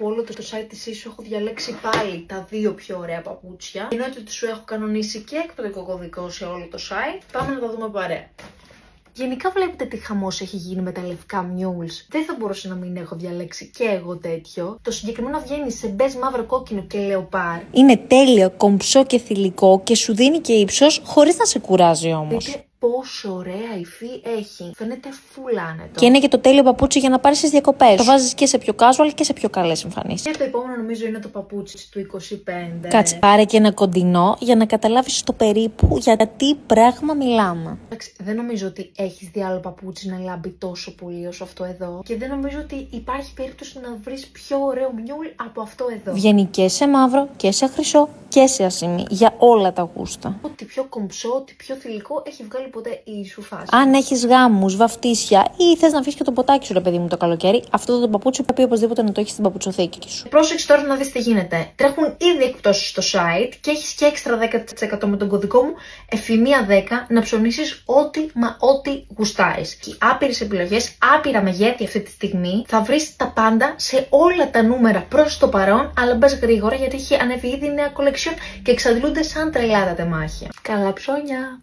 από όλο το site της Ίσου έχω διαλέξει πάλι τα 2 πιο ωραία παπούτσια. Εννοείται ότι σου έχω κανονίσει και εκπτωτικό κωδικό σε όλο το site. Πάμε να τα δούμε παρέα. Γενικά βλέπετε τι χαμός έχει γίνει με τα λευκά mules. Δεν θα μπορούσα να μην έχω διαλέξει και εγώ τέτοιο. Το συγκεκριμένο βγαίνει σε μπέζ, μαύρο, κόκκινο και λεοπάρ. Είναι τέλειο, κομψό και θηλυκό και σου δίνει και ύψος χωρίς να σε κουράζει όμως. Δείτε πόσο ωραία υφή έχει. Φαίνεται full άνετο. Και είναι και το τέλειο παπούτσι για να πάρεις στις διακοπές. Το βάζεις και σε πιο casual και σε πιο καλές εμφανίσεις. Και το επόμενο νομίζω είναι το παπούτσι του 25. Κάτσε, πάρε και ένα κοντινό για να καταλάβεις στο περίπου για τι πράγμα μιλάμε. Εντάξει, δεν νομίζω ότι έχεις δει άλλο παπούτσι να λάμπει τόσο πολύ όσο αυτό εδώ. Και δεν νομίζω ότι υπάρχει περίπτωση να βρεις πιο ωραίο μιούλ από αυτό εδώ. Βγαίνει και σε μαύρο και σε χρυσό και σε ασημή. Για όλα τα γούστα. Ό,τι πιο κομψό, ό,τι πιο θηλυκό έχει βγάλει ποτέ η Ίσου φάση. Αν έχεις γάμους, βαφτίσια ή θες να αφήσεις και το ποτάκι σου, ρε παιδί μου, το καλοκαίρι, αυτό το παπούτσι πρέπει οπωσδήποτε να το έχεις στην παπουτσοθήκη σου. Πρόσεξε τώρα να δεις τι γίνεται. Τρέχουν ήδη εκπτώσεις στο site και έχεις και έξτρα 10% με τον κωδικό μου Εφημεία 10 να ψωνίσεις ό,τι γουστάρεις. Και άπειρες επιλογές, άπειρα μεγέθη αυτή τη στιγμή. Θα βρεις τα πάντα σε όλα τα νούμερα προς το παρόν, αλλά μπες γρήγορα γιατί έχει ανέβει ήδη νέα collection και εξαντλούνται σαν τρελά τα τεμάχια. Καλά ψώνια!